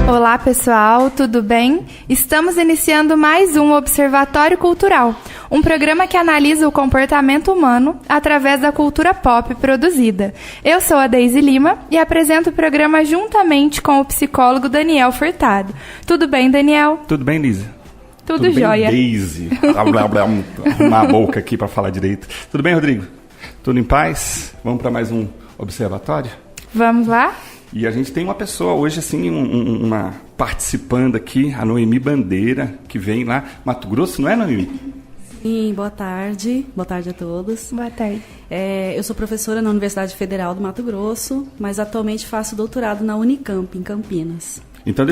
Olá pessoal, tudo bem? Estamos iniciando mais um Observatório Cultural, um programa que analisa o comportamento humano através da cultura pop produzida. Eu sou a Deise Lima e apresento o programa juntamente com o psicólogo Daniel Furtado. Tudo bem, Daniel? Tudo bem, Lisa? Tudo jóia. Deise. Arrumar a boca aqui para falar direito. Tudo bem, Rodrigo? Tudo em paz? Vamos para mais um Observatório? Vamos lá? E a gente tem uma pessoa hoje, assim, uma participando aqui, a Noemi Bandeira, que vem lá, Mato Grosso, não é, Noemi? Sim, boa tarde. Boa tarde a todos. Boa tarde. Eu sou professora na Universidade Federal do Mato Grosso, mas atualmente faço doutorado na Unicamp, em Campinas. Então,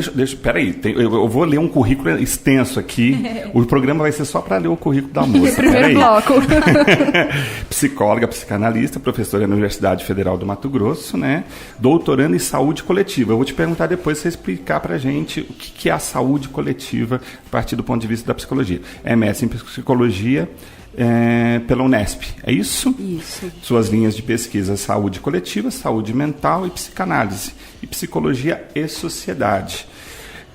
peraí, eu vou ler um currículo extenso aqui. O programa vai ser só para ler o currículo da moça. Primeiro bloco. Psicóloga, psicanalista, professora na Universidade Federal do Mato Grosso, né? Doutorando em saúde coletiva. Eu vou te perguntar depois você explicar para a gente o que é a saúde coletiva a partir do ponto de vista da psicologia. MS em psicologia pela Unesp, é isso? Isso. Suas linhas de pesquisa: saúde coletiva, saúde mental e psicanálise, e psicologia e sociedade.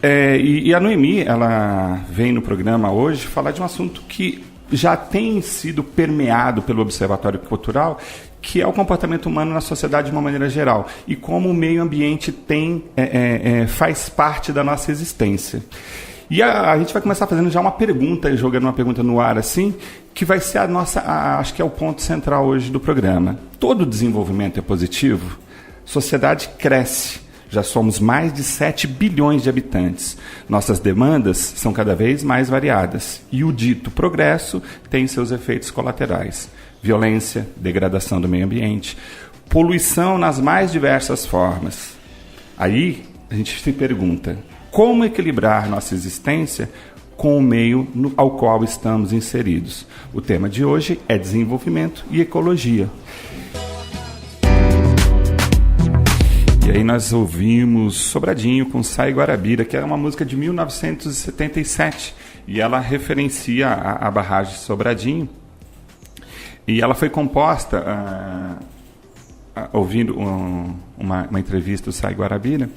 E a Noemi, ela vem no programa hoje falar de um assunto que já tem sido permeado pelo Observatório Cultural, que é o comportamento humano na sociedade de uma maneira geral, e como o meio ambiente faz parte da nossa existência. E a gente vai começar fazendo já uma pergunta, jogando uma pergunta no ar assim, que vai ser acho que é o ponto central hoje do programa. Todo desenvolvimento é positivo? Sociedade cresce. Já somos mais de 7 bilhões de habitantes. Nossas demandas são cada vez mais variadas. E o dito progresso tem seus efeitos colaterais. Violência, degradação do meio ambiente, poluição nas mais diversas formas. Aí a gente se pergunta: como equilibrar nossa existência com o meio ao qual estamos inseridos? O tema de hoje é desenvolvimento e ecologia. E aí nós ouvimos Sobradinho com Sai Guarabira, que é uma música de 1977, e ela referencia a barragem de Sobradinho. E ela foi composta, ouvindo uma entrevista do Sai Guarabira.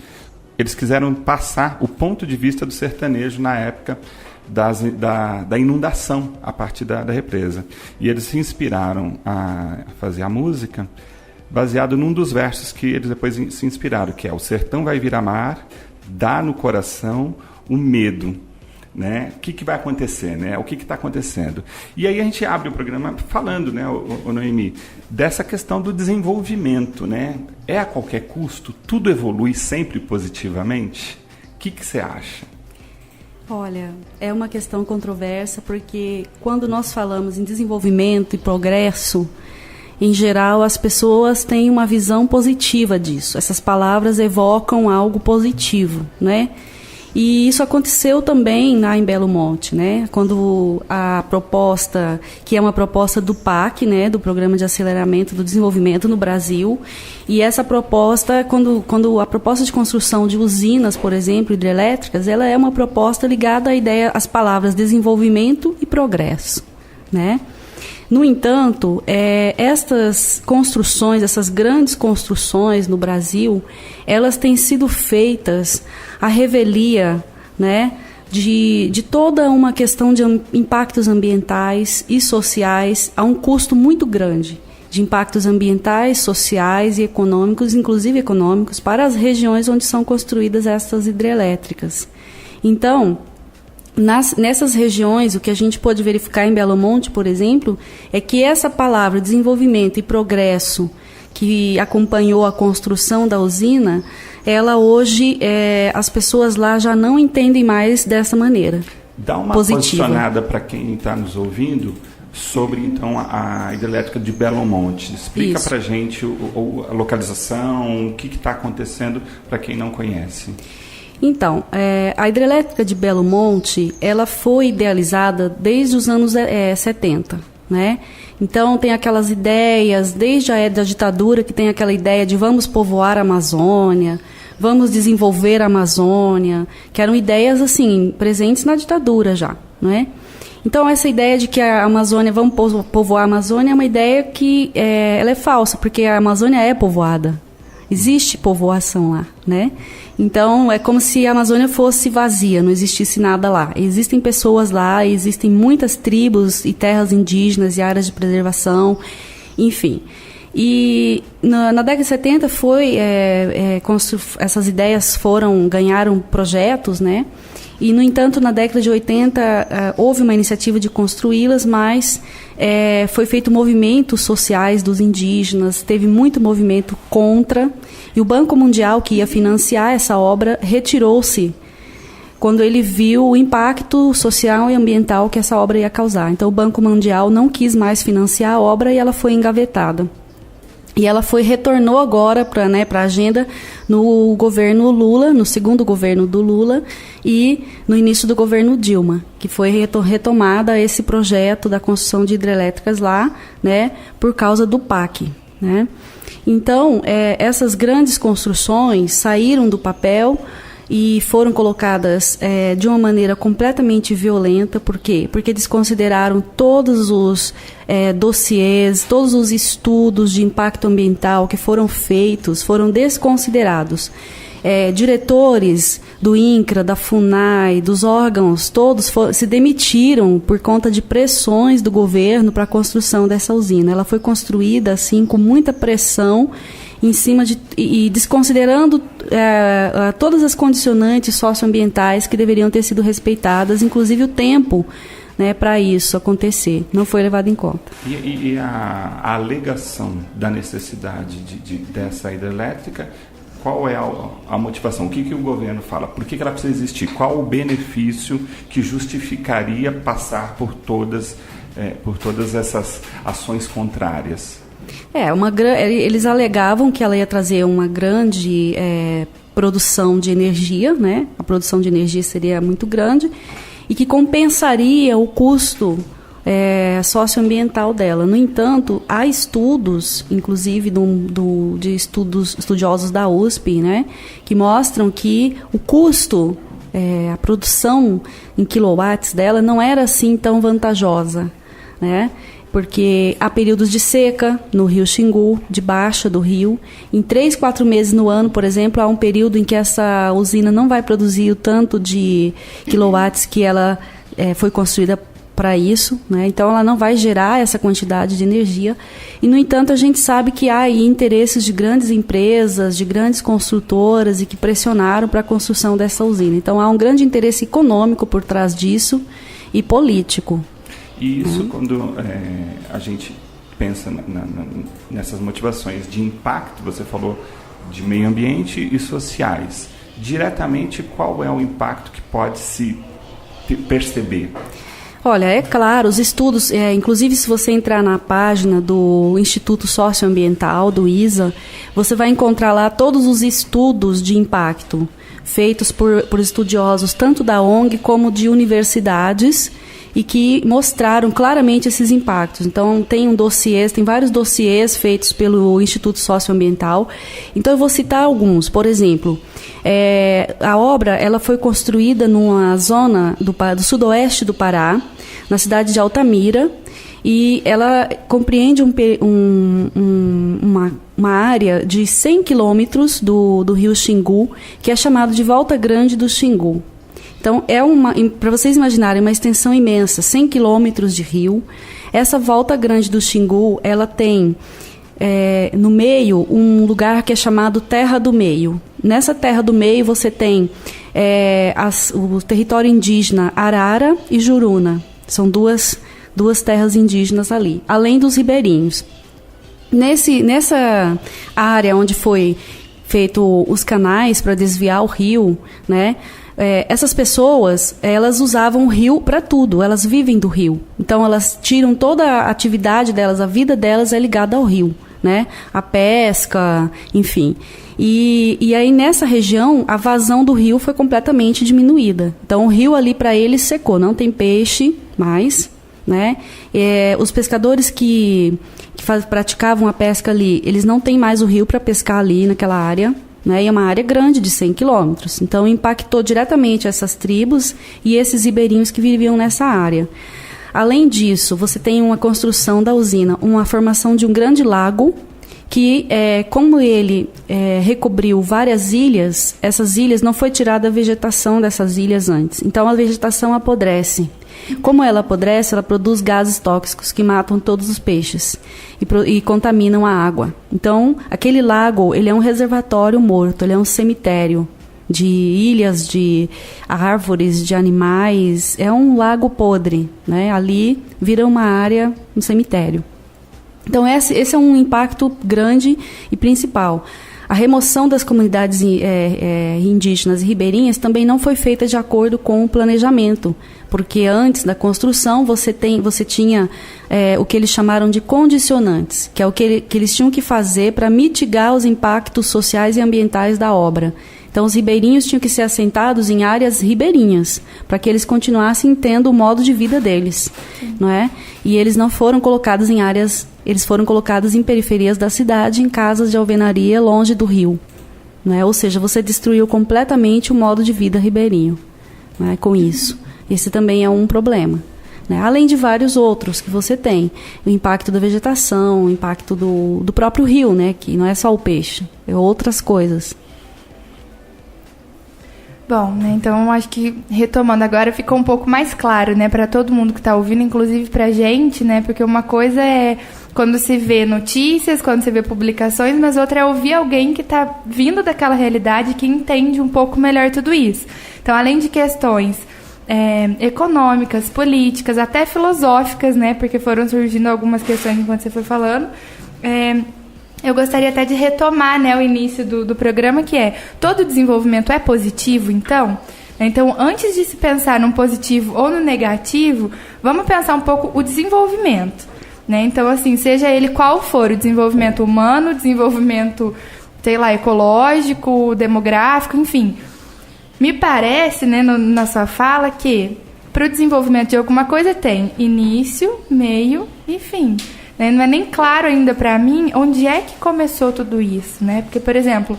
Eles quiseram passar o ponto de vista do sertanejo na época da inundação a partir da represa. E eles se inspiraram a fazer a música baseado num dos versos que eles depois se inspiraram, que é: o sertão vai virar mar, dá no coração o medo. Né? O que vai acontecer, né? O que está acontecendo? E aí a gente abre o programa falando, né, o Noemi, dessa questão do desenvolvimento, né? É a qualquer custo? Tudo evolui sempre positivamente? O que você acha? Olha, é uma questão controversa, porque quando nós falamos em desenvolvimento e progresso, em geral as pessoas têm uma visão positiva disso. Essas palavras evocam algo positivo, né? E isso aconteceu também lá em Belo Monte, né? Quando a proposta, que é uma proposta do PAC, né? Do Programa de Aceleramento do Desenvolvimento no Brasil, e essa proposta, quando a proposta de construção de usinas, por exemplo, hidrelétricas, ela é uma proposta ligada à ideia, às palavras desenvolvimento e progresso, né? No entanto, estas construções, essas grandes construções no Brasil, elas têm sido feitas à revelia, né, de toda uma questão de impactos ambientais e sociais a um custo muito grande, de impactos ambientais, sociais e econômicos, inclusive econômicos, para as regiões onde são construídas estas hidrelétricas. Então, nessas regiões, o que a gente pode verificar em Belo Monte, por exemplo, é que essa palavra desenvolvimento e progresso que acompanhou a construção da usina, ela hoje, as pessoas lá já não entendem mais dessa maneira. Dá uma positiva. Posicionada para quem está nos ouvindo sobre, então, a hidrelétrica de Belo Monte. Explica para a gente a localização, o que está acontecendo para quem não conhece. Então, a hidrelétrica de Belo Monte, ela foi idealizada desde os anos 70, né? Então, tem aquelas ideias, desde a da ditadura, que tem aquela ideia de vamos povoar a Amazônia, vamos desenvolver a Amazônia, que eram ideias, assim, presentes na ditadura já, não é? Então, essa ideia de que a Amazônia, vamos povoar a Amazônia, é uma ideia que ela é falsa, porque a Amazônia é povoada. existe povoação lá, né? Então, é como se a Amazônia fosse vazia, não existisse nada lá. Existem pessoas lá, existem muitas tribos e terras indígenas e áreas de preservação, enfim. E na década de 70 essas ideias ganharam projetos, né? E, no entanto, na década de 80 houve uma iniciativa de construí-las, mas foi feito movimentos sociais dos indígenas, teve muito movimento contra, e o Banco Mundial, que ia financiar essa obra, retirou-se quando ele viu o impacto social e ambiental que essa obra ia causar. Então, o Banco Mundial não quis mais financiar a obra e ela foi engavetada. E ela retornou agora para a agenda no governo Lula, no segundo governo do Lula, e no início do governo Dilma, que foi retomada esse projeto da construção de hidrelétricas lá, né, por causa do PAC, né? Então, essas grandes construções saíram do papel e foram colocadas de uma maneira completamente violenta. Por quê? Porque desconsideraram todos os dossiês, todos os estudos de impacto ambiental que foram feitos, foram desconsiderados. Diretores do INCRA, da FUNAI, dos órgãos, todos se demitiram por conta de pressões do governo para a construção dessa usina. Ela foi construída assim com muita pressão em cima e desconsiderando todas as condicionantes socioambientais que deveriam ter sido respeitadas, inclusive o tempo, né, para isso acontecer. Não foi levado em conta. E a alegação da necessidade dessa hidrelétrica, qual é a motivação? O que o governo fala? Por que ela precisa existir? Qual o benefício que justificaria passar por todas essas ações contrárias? Eles alegavam que ela ia trazer uma grande produção de energia, né? A produção de energia seria muito grande e que compensaria o custo socioambiental dela. No entanto, há estudos, inclusive de estudiosos da USP, né, que mostram que o custo, a produção em quilowatts dela não era assim tão vantajosa, né? Porque há períodos de seca no rio Xingu, de baixa do rio. Em 3, 4 meses no ano, por exemplo, há um período em que essa usina não vai produzir o tanto de quilowatts que ela foi construída para isso, né? Então ela não vai gerar essa quantidade de energia. E, no entanto, a gente sabe que há aí interesses de grandes empresas, de grandes construtoras e que pressionaram para a construção dessa usina. Então há um grande interesse econômico por trás disso e político. E isso, quando a gente pensa nessas motivações de impacto, você falou de meio ambiente e sociais. Diretamente, qual é o impacto que pode se perceber? Olha, é claro, os estudos, inclusive se você entrar na página do Instituto Socioambiental, do ISA, você vai encontrar lá todos os estudos de impacto feitos por estudiosos, tanto da ONG como de universidades, e que mostraram claramente esses impactos. Então, tem vários dossiês feitos pelo Instituto Socioambiental. Então, eu vou citar alguns. Por exemplo, a obra ela foi construída numa zona do sudoeste do Pará, na cidade de Altamira, e ela compreende uma área de 100 quilômetros do rio Xingu, que é chamado de Volta Grande do Xingu. Então, para vocês imaginarem, uma extensão imensa, 100 quilômetros de rio. Essa Volta Grande do Xingu, ela tem no meio um lugar que é chamado Terra do Meio. Nessa Terra do Meio você tem o território indígena Arara e Juruna. São duas terras indígenas ali, além dos ribeirinhos. Nessa área onde foi feito os canais para desviar o rio, né? Essas pessoas, elas usavam o rio para tudo, elas vivem do rio. Então, elas tiram toda a atividade delas, a vida delas é ligada ao rio, né? A pesca, enfim. E aí, nessa região, a vazão do rio foi completamente diminuída. Então, o rio ali para eles secou, não tem peixe mais, né? Os pescadores que praticavam a pesca ali, eles não têm mais o rio para pescar ali naquela área, né? E é uma área grande de 100 quilômetros. Então, impactou diretamente essas tribos e esses ribeirinhos que viviam nessa área. Além disso, você tem uma construção da usina, uma formação de um grande lago que, como ele recobriu várias ilhas, essas ilhas, não foi tirada a vegetação dessas ilhas antes. Então, a vegetação apodrece. Como ela apodrece, ela produz gases tóxicos que matam todos os peixes e contaminam a água. Então, aquele lago, ele é um reservatório morto, ele é um cemitério de ilhas, de árvores, de animais. É um lago podre, né? Ali vira uma área, um cemitério. Então, esse é um impacto grande e principal. A remoção das comunidades indígenas e ribeirinhas também não foi feita de acordo com o planejamento, porque antes da construção você tinha o que eles chamaram de condicionantes, que é o que eles tinham que fazer para mitigar os impactos sociais e ambientais da obra. Então, os ribeirinhos tinham que ser assentados em áreas ribeirinhas, para que eles continuassem tendo o modo de vida deles, não é? E eles não foram colocados em áreas, eles foram colocados em periferias da cidade, em casas de alvenaria longe do rio, não é? Ou seja, você destruiu completamente o modo de vida ribeirinho, não é? Com isso. Esse também é um problema, né? Além de vários outros que você tem. O impacto da vegetação, o impacto do próprio rio, né? Que não é só o peixe, é outras coisas. Bom, né, então acho que retomando agora ficou um pouco mais claro, né, para todo mundo que está ouvindo, inclusive para a gente, né, porque uma coisa é quando se vê notícias, quando se vê publicações, mas outra é ouvir alguém que está vindo daquela realidade, que entende um pouco melhor tudo isso. Então, além de questões econômicas, políticas, até filosóficas, né, porque foram surgindo algumas questões enquanto você foi falando, eu gostaria até de retomar, né, o início do programa, que é: todo desenvolvimento é positivo, então? Então, antes de se pensar num positivo ou no negativo, vamos pensar um pouco o desenvolvimento, né? Então, assim, seja ele qual for, o desenvolvimento humano, o desenvolvimento, sei lá, ecológico, demográfico, enfim. Me parece, né, na sua fala, que para o desenvolvimento de alguma coisa tem início, meio e fim. Não é nem claro ainda para mim onde é que começou tudo isso, né? Porque, por exemplo,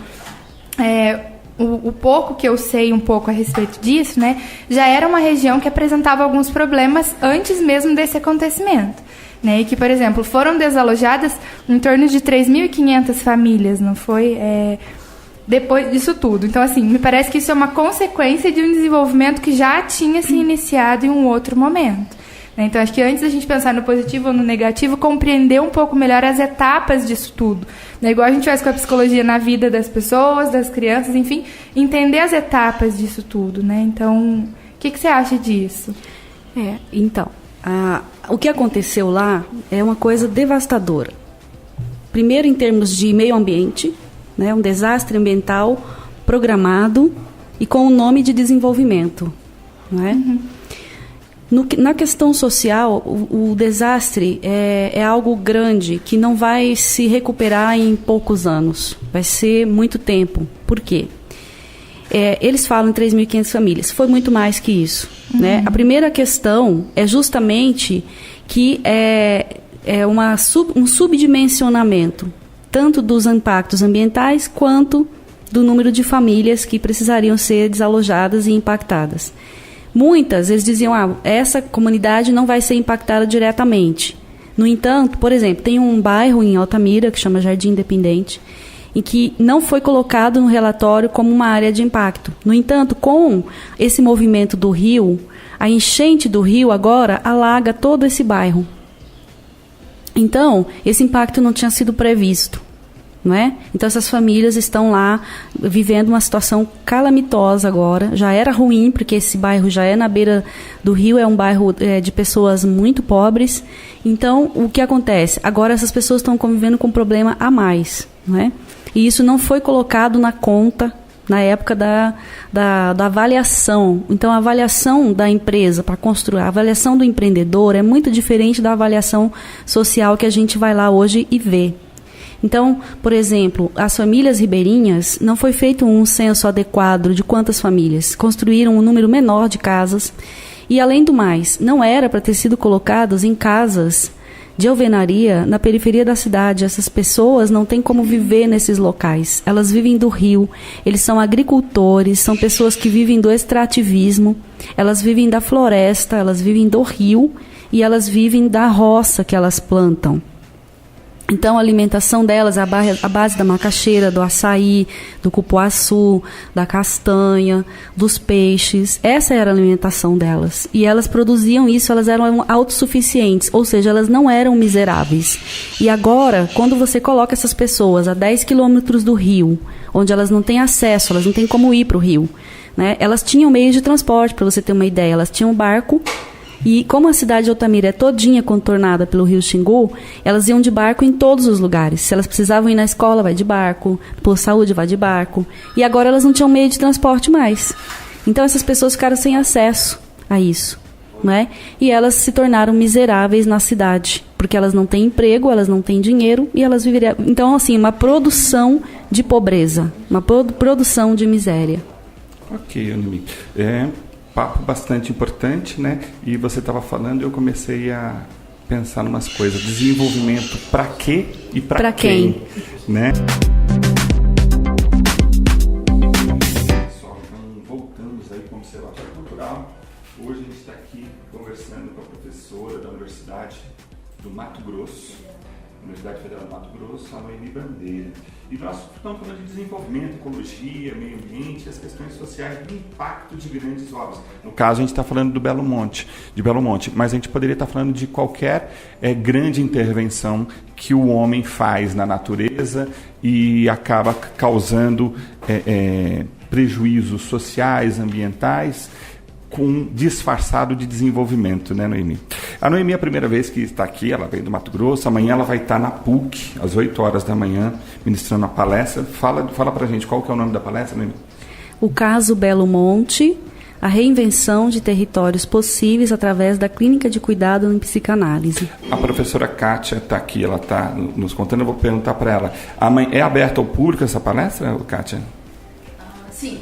o pouco que eu sei um pouco a respeito disso, né, já era uma região que apresentava alguns problemas antes mesmo desse acontecimento, né? E que, por exemplo, foram desalojadas em torno de 3.500 famílias, não foi? Depois disso tudo. Então, assim, me parece que isso é uma consequência de um desenvolvimento que já tinha se iniciado em um outro momento. Então, acho que antes da gente pensar no positivo ou no negativo, compreender um pouco melhor as etapas disso tudo. Igual a gente faz com a psicologia na vida das pessoas, das crianças, enfim, entender as etapas disso tudo, né? Então, o que você acha disso? Então, o que aconteceu lá é uma coisa devastadora. Primeiro, em termos de meio ambiente, né, um desastre ambiental programado e com o nome de desenvolvimento, não é? Uhum. Na questão social, o desastre é algo grande que não vai se recuperar em poucos anos. Vai ser muito tempo. Por quê? Eles falam em 3.500 famílias. Foi muito mais que isso. Uhum. Né? A primeira questão é justamente que um subdimensionamento, tanto dos impactos ambientais quanto do número de famílias que precisariam ser desalojadas e impactadas. Muitas, eles diziam, essa comunidade não vai ser impactada diretamente. No entanto, por exemplo, tem um bairro em Altamira, que chama Jardim Independente, em que não foi colocado no relatório como uma área de impacto. No entanto, com esse movimento do rio, a enchente do rio agora alaga todo esse bairro. Então, esse impacto não tinha sido previsto. Não é? Então essas famílias estão lá vivendo uma situação calamitosa agora. Já era ruim, porque esse bairro já é na beira do rio, é um bairro de pessoas muito pobres. Então, o que acontece? Agora essas pessoas estão convivendo com um problema a mais, não é? E isso não foi colocado na conta na época da avaliação. Então, a avaliação da empresa para construir, a avaliação do empreendedor é muito diferente da avaliação social que a gente vai lá hoje e vê. Então, por exemplo, as famílias ribeirinhas, não foi feito um censo adequado de quantas famílias. Construíram um número menor de casas. E, além do mais, não era para ter sido colocados em casas de alvenaria na periferia da cidade. Essas pessoas não têm como viver nesses locais. Elas vivem do rio, eles são agricultores, são pessoas que vivem do extrativismo, elas vivem da floresta, elas vivem do rio e elas vivem da roça que elas plantam. Então, a alimentação delas é a base da macaxeira, do açaí, do cupuaçu, da castanha, dos peixes. Essa era a alimentação delas. E elas produziam isso, elas eram autossuficientes, ou seja, elas não eram miseráveis. E agora, quando você coloca essas pessoas a 10 quilômetros do rio, onde elas não têm acesso, elas não têm como ir para o rio, né? Elas tinham meios de transporte, para você ter uma ideia. Elas tinham um barco. E como a cidade de Altamira é todinha contornada pelo rio Xingu, elas iam de barco em todos os lugares. Se elas precisavam ir na escola, vai de barco. Por saúde, vai de barco. E agora elas não tinham meio de transporte mais. Então essas pessoas ficaram sem acesso a isso, né? E elas se tornaram miseráveis na cidade, porque elas não têm emprego, elas não têm dinheiro e elas viveriam... Então, assim, uma produção de pobreza, uma produção de miséria. Ok, Noemi. Papo bastante importante, né? E você estava falando e eu comecei a pensar em umas coisas. Desenvolvimento para quê e para quem, né? Pessoal, então voltamos aí com o Observatório Cultural. Hoje a gente está aqui conversando com a professora da Universidade do Mato Grosso, Universidade Federal do Mato Grosso, a Noemi Bandeira. E nós estamos falando de desenvolvimento, ecologia, meio ambiente, as questões sociais do impacto de grandes obras. No caso, a gente está falando de Belo Monte, mas a gente poderia estar falando de qualquer grande intervenção que o homem faz na natureza e acaba causando prejuízos sociais, ambientais, disfarçado de desenvolvimento, né, Noemi? A Noemi é a primeira vez que está aqui, ela veio do Mato Grosso, amanhã ela vai estar na PUC, às 8 horas da manhã, ministrando a palestra. Fala pra gente qual que é o nome da palestra, Noemi? O caso Belo Monte, a reinvenção de territórios possíveis através da clínica de cuidado em psicanálise. A professora Kátia está aqui, ela está nos contando, eu vou perguntar para ela. É aberta ao público essa palestra, Kátia? Sim.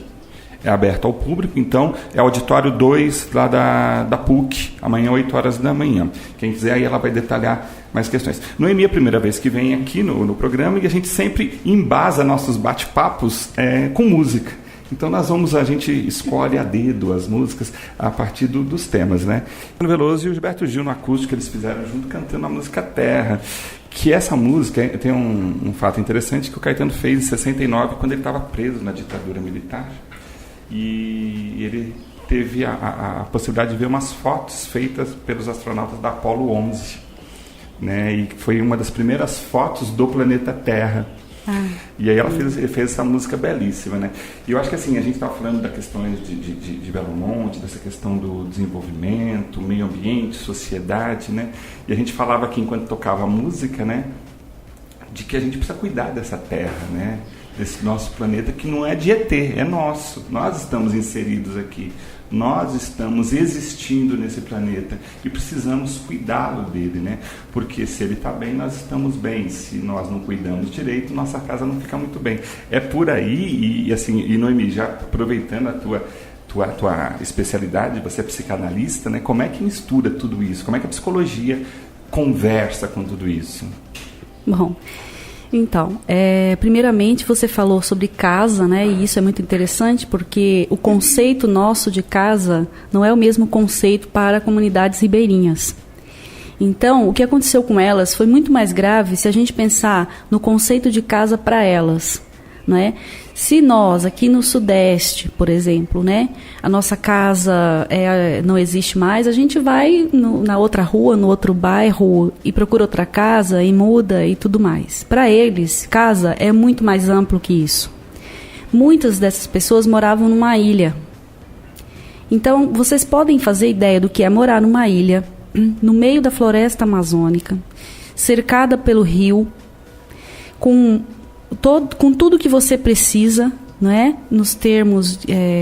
É aberto ao público, então é auditório 2 lá da PUC, amanhã 8 horas da manhã. Quem quiser aí ela vai detalhar mais questões. Noemi é a primeira vez que vem aqui no programa e a gente sempre embasa nossos bate-papos com música. Então a gente escolhe a dedo as músicas a partir dos temas, né? O Veloso e o Gilberto Gil no acústico eles fizeram junto cantando a música Terra. Que essa música tem um fato interessante que o Caetano fez em 69 quando ele estava preso na ditadura militar. E ele teve a possibilidade de ver umas fotos feitas pelos astronautas da Apollo 11, né? E foi uma das primeiras fotos do planeta Terra. E aí ele fez essa música belíssima, né? E eu acho que assim, a gente estava falando das questões de Belo Monte, dessa questão do desenvolvimento, meio ambiente, sociedade, né? E a gente falava aqui enquanto tocava a música, né? De que a gente precisa cuidar dessa terra, né? Desse nosso planeta que não é de ET, é nosso. Nós estamos inseridos aqui. Nós estamos existindo nesse planeta e precisamos cuidá-lo dele, né? Porque se ele está bem, nós estamos bem. Se nós não cuidamos direito, nossa casa não fica muito bem. É por aí, e Noemi, já aproveitando a tua especialidade, você é psicanalista, né? Como é que mistura tudo isso? Como é que a psicologia conversa com tudo isso? Bom, então, primeiramente você falou sobre casa, né? E isso é muito interessante porque o conceito nosso de casa não é o mesmo conceito para comunidades ribeirinhas. Então, o que aconteceu com elas foi muito mais grave se a gente pensar no conceito de casa para elas, né? Se nós, aqui no Sudeste, por exemplo, né, a nossa casa não existe mais, a gente vai na outra rua, no outro bairro e procura outra casa e muda e tudo mais. Para eles, casa é muito mais amplo que isso. Muitas dessas pessoas moravam numa ilha. Então, vocês podem fazer ideia do que é morar numa ilha, no meio da floresta amazônica, cercada pelo rio, com tudo que você precisa, não é? Nos termos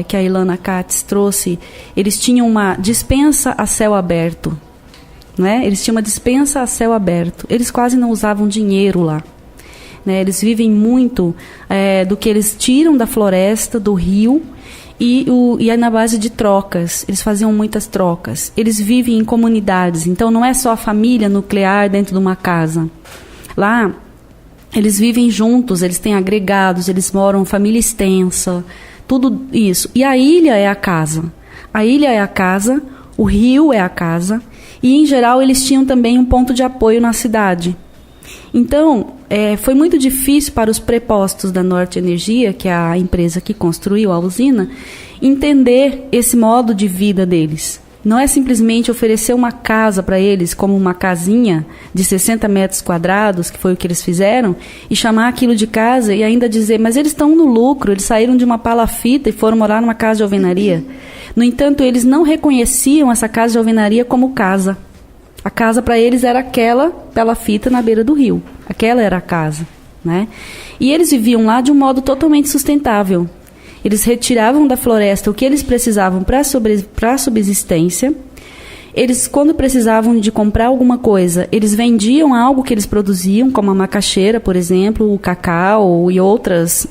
que a Ilana Katz trouxe, eles tinham uma dispensa a céu aberto, não é? Eles tinham uma dispensa a céu aberto. Eles quase não usavam dinheiro lá, né? Eles vivem muito do que eles tiram da floresta, do rio, e é na base de trocas. Eles faziam muitas trocas. Eles vivem em comunidades, então não é só a família nuclear dentro de uma casa. Lá eles vivem juntos, eles têm agregados, eles moram família extensa, tudo isso. E a ilha é a casa. A ilha é a casa, o rio é a casa. E, em geral, eles tinham também um ponto de apoio na cidade. Então, foi muito difícil para os prepostos da Norte Energia, que é a empresa que construiu a usina, entender esse modo de vida deles. Não é simplesmente oferecer uma casa para eles, como uma casinha de 60 metros quadrados, que foi o que eles fizeram, e chamar aquilo de casa e ainda dizer, mas eles estão no lucro, eles saíram de uma palafita e foram morar numa casa de alvenaria. No entanto, eles não reconheciam essa casa de alvenaria como casa. A casa para eles era aquela palafita na beira do rio. Aquela era a casa, né? E eles viviam lá de um modo totalmente sustentável. Eles retiravam da floresta o que eles precisavam para a subsistência. Eles, quando precisavam de comprar alguma coisa, eles vendiam algo que eles produziam, como a macaxeira, por exemplo, o cacau e outros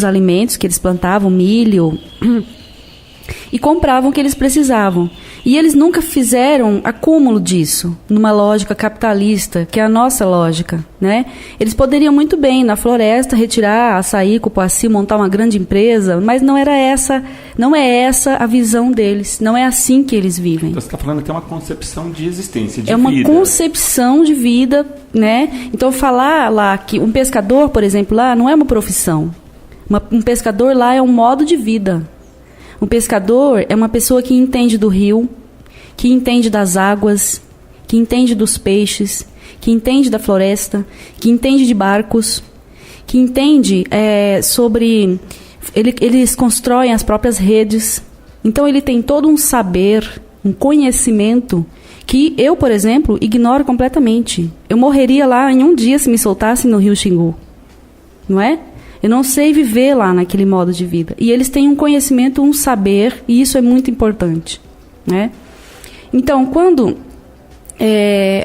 alimentos que eles plantavam, milho, e compravam o que eles precisavam. E eles nunca fizeram acúmulo disso, numa lógica capitalista, que é a nossa lógica, né? Eles poderiam muito bem, na floresta, retirar açaí, cupuaçu, montar uma grande empresa, mas não é essa a visão deles, não é assim que eles vivem. Então você está falando que é uma concepção de existência, de vida. É uma concepção de vida, né? Então falar lá que um pescador, por exemplo, lá não é uma profissão. Um pescador lá é um modo de vida. Um pescador é uma pessoa que entende do rio, que entende das águas, que entende dos peixes, que entende da floresta, que entende de barcos, que entende sobre... Eles constroem as próprias redes. Então, ele tem todo um saber, um conhecimento que eu, por exemplo, ignoro completamente. Eu morreria lá em um dia se me soltassem no rio Xingu. Não é? Eu não sei viver lá naquele modo de vida. E eles têm um conhecimento, um saber, e isso é muito importante, né? Então, quando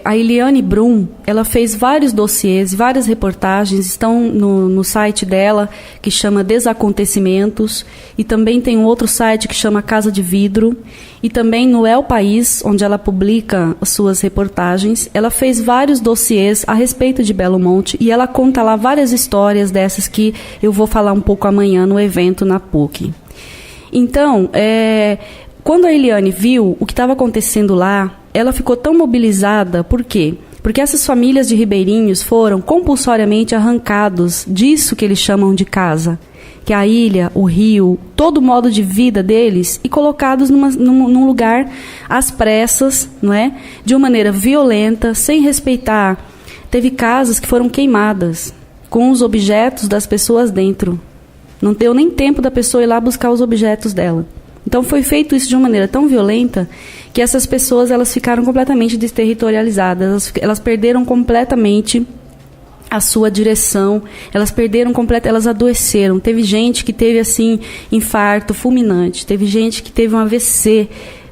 a Eliane Brum, ela fez vários dossiês, várias reportagens, estão no site dela, que chama Desacontecimentos, e também tem um outro site que chama Casa de Vidro, e também no El País, onde ela publica as suas reportagens. Ela fez vários dossiês a respeito de Belo Monte, e ela conta lá várias histórias dessas que eu vou falar um pouco amanhã no evento na PUC. Então, quando a Eliane viu o que estava acontecendo lá, ela ficou tão mobilizada. Por quê? Porque essas famílias de ribeirinhos foram compulsoriamente arrancados disso que eles chamam de casa, que é a ilha, o rio, todo o modo de vida deles, e colocados num lugar às pressas, não é? De uma maneira violenta, sem respeitar. Teve casas que foram queimadas, com os objetos das pessoas dentro. Não deu nem tempo da pessoa ir lá buscar os objetos dela. Então foi feito isso de uma maneira tão violenta que essas pessoas, elas ficaram completamente desterritorializadas, elas perderam completamente a sua direção, elas adoeceram. Teve gente que teve assim infarto fulminante, teve gente que teve um AVC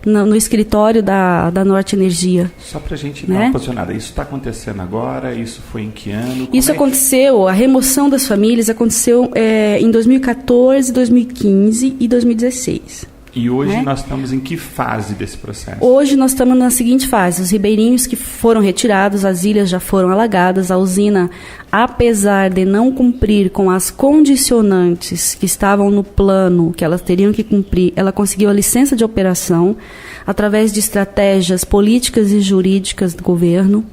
no escritório da Norte Energia. Só para a gente dar uma posicionada, isso está acontecendo agora? Isso foi em que ano? Isso aconteceu, a remoção das famílias aconteceu em 2014, 2015 e 2016. E hoje nós estamos em que fase desse processo? Hoje nós estamos na seguinte fase: os ribeirinhos que foram retirados, as ilhas já foram alagadas, a usina, apesar de não cumprir com as condicionantes que estavam no plano, que elas teriam que cumprir, ela conseguiu a licença de operação através de estratégias políticas e jurídicas do governo.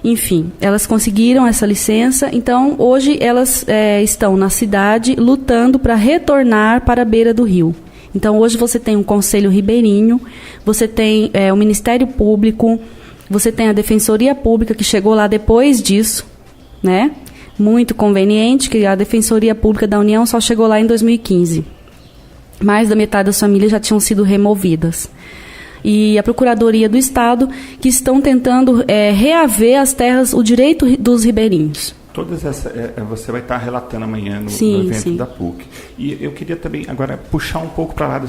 Enfim, elas conseguiram essa licença, então hoje elas estão na cidade lutando para retornar para a beira do rio. Então, hoje você tem um Conselho Ribeirinho, você tem o Ministério Público, você tem a Defensoria Pública, que chegou lá depois disso, né? Muito conveniente, que a Defensoria Pública da União só chegou lá em 2015. Mais da metade das famílias já tinham sido removidas. E a Procuradoria do Estado, que estão tentando reaver as terras, o direito dos ribeirinhos. Todas essas você vai estar relatando amanhã no evento da PUC. E eu queria também agora puxar um pouco para lá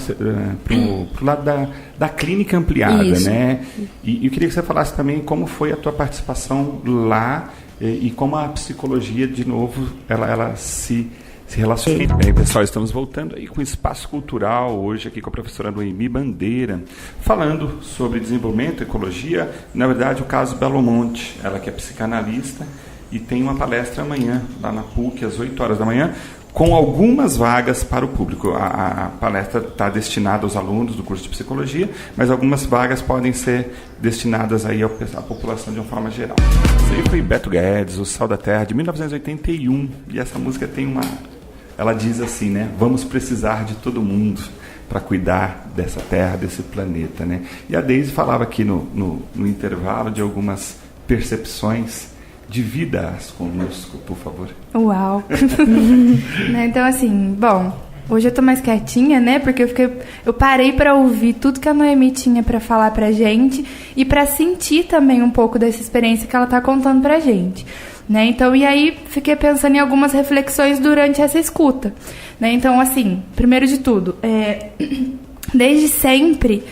pro lado da clínica ampliada, né? E eu queria que você falasse também como foi a tua participação lá e como a psicologia, de novo, ela se relaciona. Bem, pessoal, estamos voltando aí com o Espaço Cultural, hoje aqui com a professora Noemi Bandeira, falando sobre desenvolvimento, ecologia, na verdade o caso Belo Monte, ela que é psicanalista, e tem uma palestra amanhã, lá na PUC, às 8 horas da manhã, com algumas vagas para o público. A palestra está destinada aos alunos do curso de psicologia, mas algumas vagas podem ser destinadas aí à população de uma forma geral. Isso aí foi Beto Guedes, O Sal da Terra, de 1981, e essa música tem ela diz assim, né? Vamos precisar de todo mundo para cuidar dessa terra, desse planeta, né? E a Deise falava aqui no intervalo de algumas percepções. Divida-as conosco, por favor. Uau! Então, assim, bom, hoje eu tô mais quietinha, né? Porque eu parei para ouvir tudo que a Noemi tinha para falar pra gente e para sentir também um pouco dessa experiência que ela tá contando pra gente, né? Então, e aí fiquei pensando em algumas reflexões durante essa escuta, né? Então, assim, primeiro de tudo, desde sempre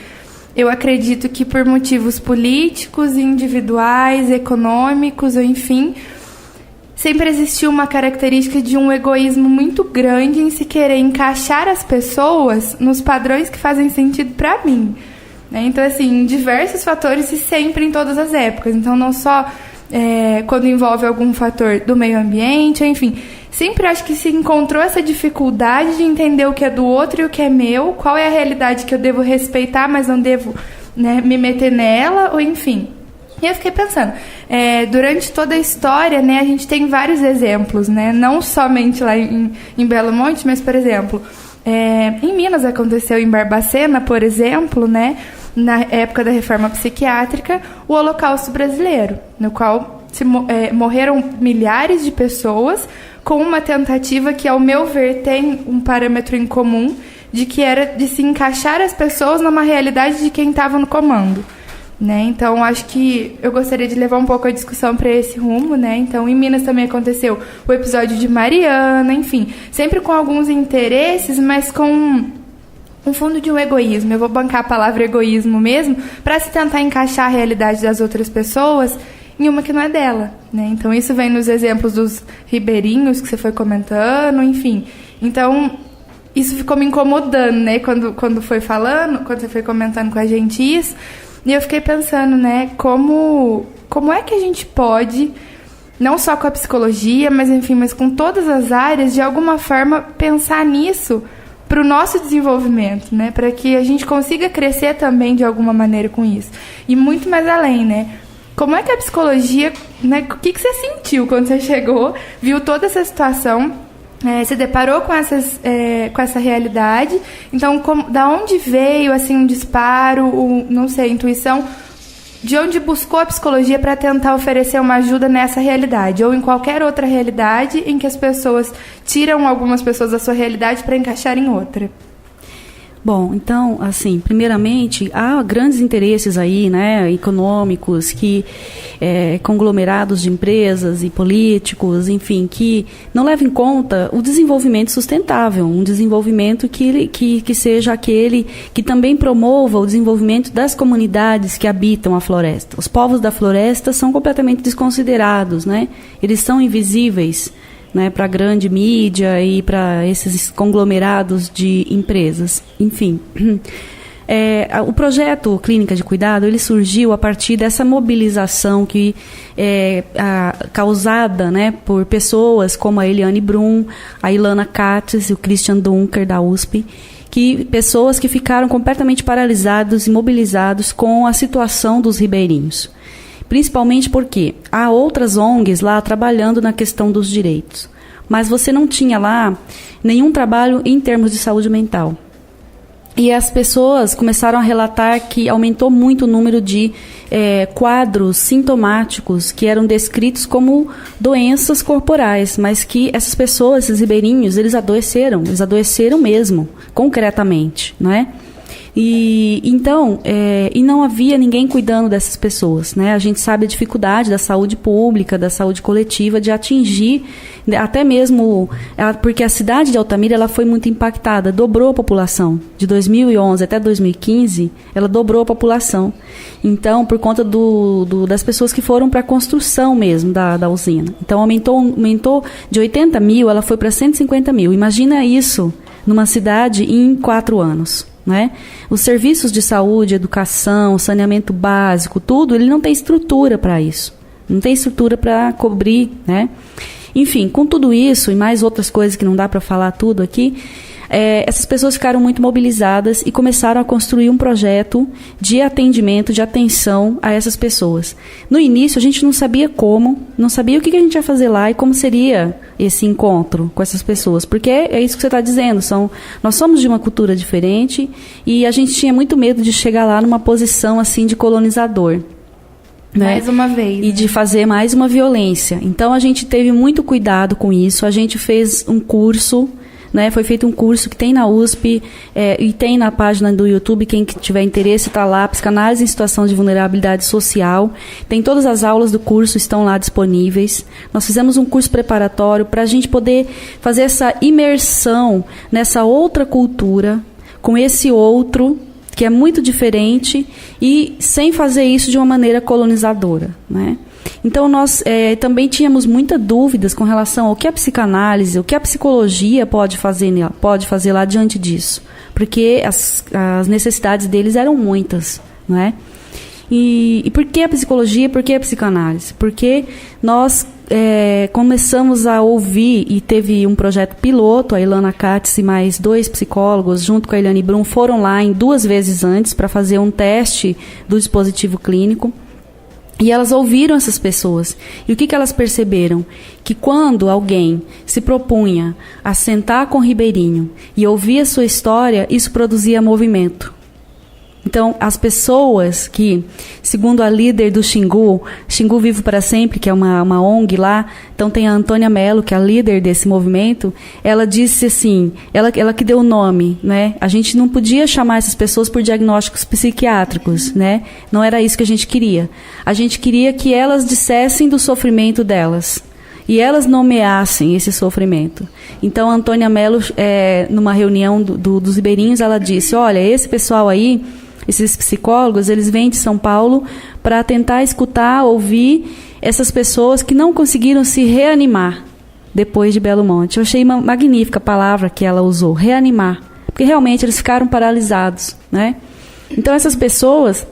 eu acredito que por motivos políticos, individuais, econômicos, ou enfim, sempre existiu uma característica de um egoísmo muito grande em se querer encaixar as pessoas nos padrões que fazem sentido para mim, né? Então, assim, diversos fatores e sempre em todas as épocas. Então, não só quando envolve algum fator do meio ambiente, enfim, sempre acho que se encontrou essa dificuldade de entender o que é do outro e o que é meu, qual é a realidade que eu devo respeitar, mas não devo, né, me meter nela, ou enfim. E eu fiquei pensando, durante toda a história, né, a gente tem vários exemplos, né, não somente lá em Belo Monte, mas, por exemplo, em Minas aconteceu, em Barbacena, por exemplo, né, na época da reforma psiquiátrica, o Holocausto Brasileiro, no qual morreram milhares de pessoas com uma tentativa que, ao meu ver, tem um parâmetro em comum, de que era de se encaixar as pessoas numa realidade de quem estava no comando, né? Então, acho que eu gostaria de levar um pouco a discussão para esse rumo, né? Então, em Minas também aconteceu o episódio de Mariana, enfim, sempre com alguns interesses, mas com um fundo de um egoísmo. Eu vou bancar a palavra egoísmo mesmo, para se tentar encaixar a realidade das outras pessoas em uma que não é dela, né? Então, isso vem nos exemplos dos ribeirinhos que você foi comentando, enfim. Então, isso ficou me incomodando, né? Quando foi falando, quando você foi comentando com a gente isso, e eu fiquei pensando, né? Como é que a gente pode, não só com a psicologia, mas enfim, mas com todas as áreas, de alguma forma, pensar nisso para o nosso desenvolvimento, né? Para que a gente consiga crescer também de alguma maneira com isso. E muito mais além, né? Como é que a psicologia, né? O que você sentiu quando você chegou, viu toda essa situação, se deparou com essa realidade? Então, da onde veio assim um disparo, não sei, intuição? De onde buscou a psicologia para tentar oferecer uma ajuda nessa realidade, ou em qualquer outra realidade em que as pessoas tiram algumas pessoas da sua realidade para encaixar em outra? Bom, então, assim, primeiramente, há grandes interesses aí, né, econômicos, conglomerados de empresas e políticos, enfim, que não levam em conta o desenvolvimento sustentável, um desenvolvimento que seja aquele que também promova o desenvolvimento das comunidades que habitam a floresta. Os povos da floresta são completamente desconsiderados, né? Eles são invisíveis, né, para a grande mídia e para esses conglomerados de empresas. Enfim, o projeto Clínica de Cuidado, ele surgiu a partir dessa mobilização que causada, né, por pessoas como a Eliane Brum, a Ilana Katz e o Christian Dunker, da USP, pessoas que ficaram completamente paralisados e mobilizados com a situação dos ribeirinhos. Principalmente porque há outras ONGs lá trabalhando na questão dos direitos. Mas você não tinha lá nenhum trabalho em termos de saúde mental. E as pessoas começaram a relatar que aumentou muito o número de quadros sintomáticos que eram descritos como doenças corporais, mas que essas pessoas, esses ribeirinhos, eles adoeceram mesmo, concretamente, não é? E então, e não havia ninguém cuidando dessas pessoas, né? A gente sabe a dificuldade da saúde pública, da saúde coletiva, de atingir, até mesmo, porque a cidade de Altamira, ela foi muito impactada, dobrou a população. De 2011 até 2015, ela dobrou a população. Então, por conta das pessoas que foram para a construção mesmo da usina. Então, aumentou de 80 mil, ela foi para 150 mil. Imagina isso numa cidade em 4 anos. Né? Os serviços de saúde, educação, saneamento básico, tudo, ele não tem estrutura para isso. Não tem estrutura para cobrir, né? Enfim, com tudo isso e mais outras coisas que não dá para falar tudo aqui, essas pessoas ficaram muito mobilizadas e começaram a construir um projeto de atendimento, de atenção a essas pessoas. No início, a gente não sabia como, não sabia o que a gente ia fazer lá e como seria esse encontro com essas pessoas. Porque é isso que você está dizendo, nós somos de uma cultura diferente e a gente tinha muito medo de chegar lá numa posição assim de colonizador. Né? Mais uma vez. E de fazer mais uma violência. Então, a gente teve muito cuidado com isso. A gente fez um curso... Né, foi feito um curso que tem na USP e tem na página do YouTube, quem tiver interesse está lá, Psicanálise em Situação de Vulnerabilidade Social. Tem todas as aulas do curso, estão lá disponíveis. Nós fizemos um curso preparatório para a gente poder fazer essa imersão nessa outra cultura, com esse outro que é muito diferente e sem fazer isso de uma maneira colonizadora, né? Então, nós também tínhamos muitas dúvidas com relação ao que a psicanálise, o que a psicologia pode fazer lá diante disso. Porque as necessidades deles eram muitas, não é? E por que a psicologia e por que a psicanálise? Porque nós começamos a ouvir, e teve um projeto piloto, a Ilana Katz e mais 2 psicólogos, junto com a Eliane Brum, foram lá 2 vezes antes para fazer um teste do dispositivo clínico. E elas ouviram essas pessoas. E o que elas perceberam? Que quando alguém se propunha a sentar com o Ribeirinho e ouvir a sua história, isso produzia movimento. Então, as pessoas que, segundo a líder do Xingu Vivo para Sempre, que é uma ONG lá, então tem a Antônia Mello, que é a líder desse movimento, ela disse assim, ela que deu o nome, né? A gente não podia chamar essas pessoas por diagnósticos psiquiátricos, né? Não era isso que a gente queria. A gente queria que elas dissessem do sofrimento delas. E elas nomeassem esse sofrimento. Então, a Antônia Mello, numa reunião dos ribeirinhos, ela disse, olha, esse pessoal aí, esses psicólogos, eles vêm de São Paulo para tentar escutar, ouvir essas pessoas que não conseguiram se reanimar depois de Belo Monte. Eu achei uma magnífica palavra que ela usou, reanimar. Porque realmente eles ficaram paralisados, né? Então, essas pessoas,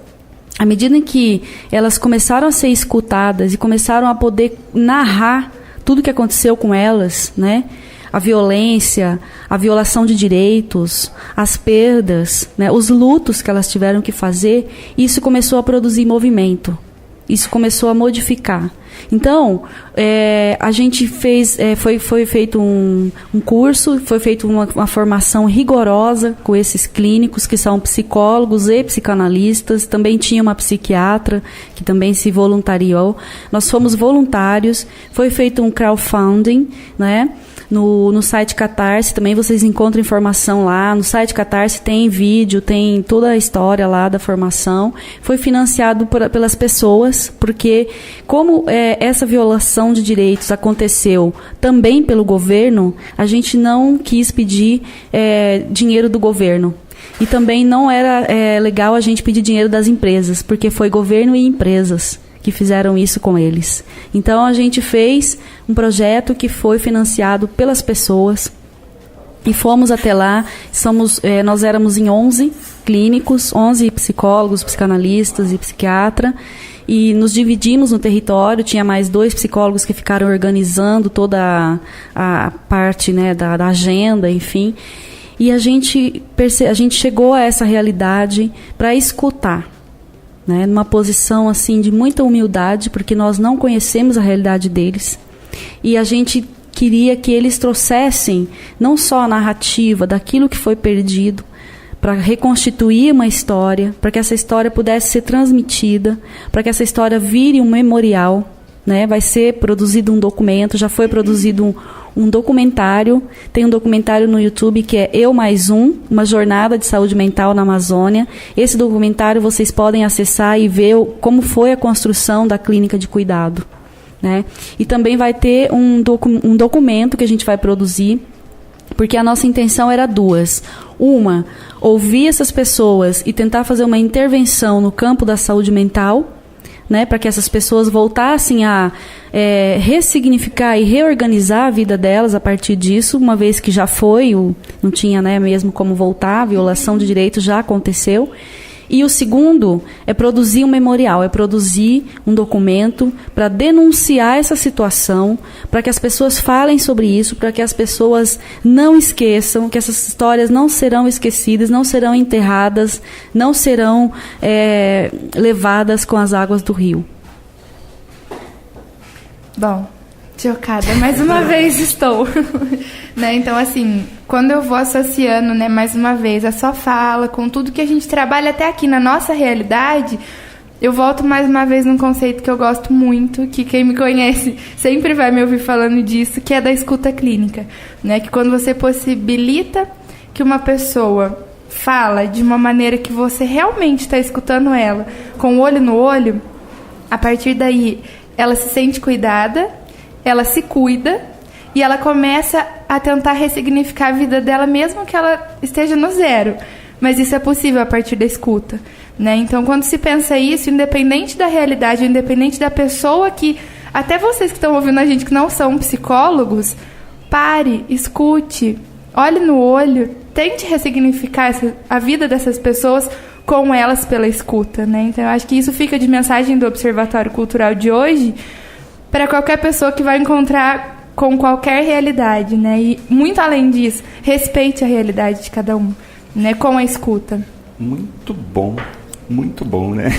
à medida em que elas começaram a ser escutadas e começaram a poder narrar tudo o que aconteceu com elas, né? A violência, a violação de direitos, as perdas, né? Os lutos que elas tiveram que fazer, isso começou a produzir movimento. Isso começou a modificar. Então, a gente fez, foi feito um curso, foi feita uma formação rigorosa com esses clínicos, que são psicólogos e psicanalistas. Também tinha uma psiquiatra, que também se voluntariou. Nós fomos voluntários, foi feito um crowdfunding, né? No site Catarse, também vocês encontram informação lá. No site Catarse tem vídeo, tem toda a história lá da formação. Foi financiado pelas pessoas, porque como essa violação de direitos aconteceu também pelo governo, a gente não quis pedir dinheiro do governo. E também não era legal a gente pedir dinheiro das empresas, porque foi governo e empresas que fizeram isso com eles. Então, a gente fez um projeto que foi financiado pelas pessoas e fomos até lá. Nós éramos em 11 clínicos, 11 psicólogos, psicanalistas e psiquiatra, e nos dividimos no território. Tinha mais 2 psicólogos que ficaram organizando toda a parte, né, da agenda, enfim. E a gente chegou a essa realidade para escutar, né, numa posição assim de muita humildade, porque nós não conhecemos a realidade deles, e a gente queria que eles trouxessem não só a narrativa daquilo que foi perdido, para reconstituir uma história, para que essa história pudesse ser transmitida, para que essa história vire um memorial, né? Vai ser produzido um documento, já foi produzido um documentário, tem um documentário no YouTube que é Eu Mais uma jornada de saúde mental na Amazônia. Esse documentário vocês podem acessar e ver como foi a construção da clínica de cuidado, né? E também vai ter um documento que a gente vai produzir, porque a nossa intenção era 2. Uma, ouvir essas pessoas e tentar fazer uma intervenção no campo da saúde mental, né, para que essas pessoas voltassem a ressignificar e reorganizar a vida delas a partir disso, uma vez que já foi, não tinha, né, mesmo como voltar, a violação de direitos já aconteceu. E o segundo é produzir um memorial, é produzir um documento para denunciar essa situação, para que as pessoas falem sobre isso, para que as pessoas não esqueçam, que essas histórias não serão esquecidas, não serão enterradas, não serão levadas com as águas do rio. Bom, chocada, mais uma vez estou. Né? Então, assim, quando eu vou associando, né, mais uma vez, a sua fala com tudo que a gente trabalha até aqui na nossa realidade, eu volto mais uma vez num conceito que eu gosto muito, que quem me conhece sempre vai me ouvir falando disso, que é da escuta clínica. Né? Que quando você possibilita que uma pessoa fala de uma maneira que você realmente está escutando ela, com o olho no olho, a partir daí ela se sente cuidada, ela se cuida e ela começa a tentar ressignificar a vida dela, mesmo que ela esteja no zero. Mas isso é possível a partir da escuta. Né? Então, quando se pensa isso, independente da realidade, independente da pessoa que... Até vocês que estão ouvindo a gente que não são psicólogos, pare, escute, olhe no olho, tente ressignificar a vida dessas pessoas com elas pela escuta. Né? Então, eu acho que isso fica de mensagem do Observatório Cultural de hoje para qualquer pessoa que vai encontrar com qualquer realidade, né? E, muito além disso, respeite a realidade de cada um, né? Com a escuta. Muito bom, né?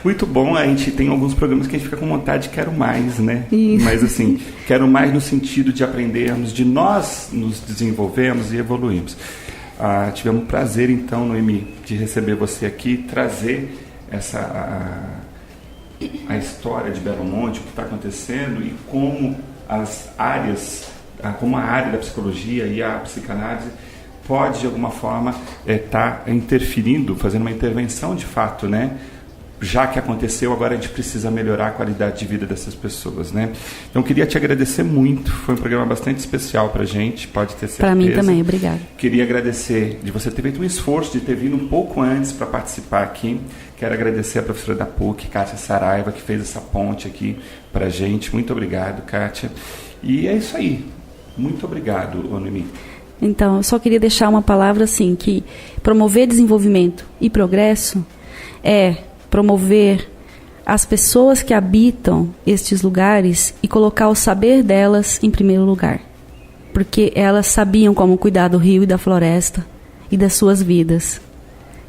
Muito bom, a gente tem alguns programas que a gente fica com vontade de quero mais, né? Isso. Mas assim, quero mais no sentido de aprendermos, de nós nos desenvolvermos e evoluirmos. Tivemos o prazer, então, Noemi, de receber você aqui, trazer a história de Belo Monte, o que está acontecendo e como as áreas, como a área da psicologia e a psicanálise pode, de alguma forma, estar interferindo, fazendo uma intervenção de fato, né? Já que aconteceu, agora a gente precisa melhorar a qualidade de vida dessas pessoas, né? Então, queria te agradecer muito, foi um programa bastante especial para a gente, pode ter certeza. Para mim também, obrigada. Queria agradecer de você ter feito um esforço, de ter vindo um pouco antes para participar aqui. Quero agradecer a professora da PUC, Kátia Saraiva, que fez essa ponte aqui para a gente. Muito obrigado, Kátia. E é isso aí. Muito obrigado, Noemi. Então, eu só queria deixar uma palavra assim, que promover desenvolvimento e progresso é promover as pessoas que habitam estes lugares e colocar o saber delas em primeiro lugar. Porque elas sabiam como cuidar do rio e da floresta e das suas vidas,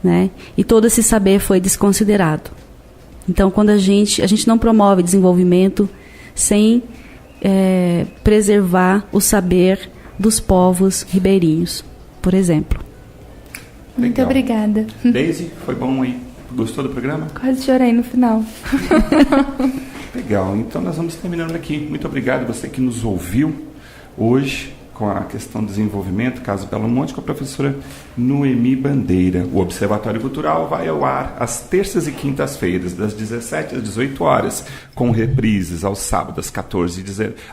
né? E todo esse saber foi desconsiderado. Então, quando a gente não promove desenvolvimento sem preservar o saber dos povos ribeirinhos, por exemplo. Muito Legal. Obrigada. Daisy, foi bom aí? Gostou do programa? Quase chorei no final. Legal, então nós vamos terminando aqui. Muito obrigado você que nos ouviu hoje com a questão do desenvolvimento, caso Belo Monte, com a professora Noemi Bandeira. O Observatório Cultural vai ao ar às terças e quintas-feiras, das 17 às 18 horas, com reprises aos sábados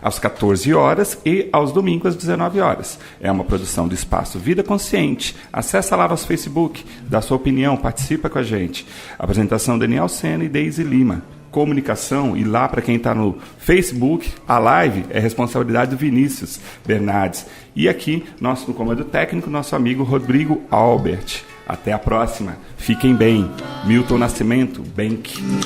às 14 horas e aos domingos às 19 horas. É uma produção do Espaço Vida Consciente. Acesse lá nosso Facebook, dá sua opinião, participa com a gente. Apresentação Daniel Sena e Deise Lima. Comunicação, e lá para quem está no Facebook, a live é responsabilidade do Vinícius Bernardes. E aqui, no comando técnico, nosso amigo Rodrigo Albert. Até a próxima. Fiquem bem. Milton Nascimento, Bank.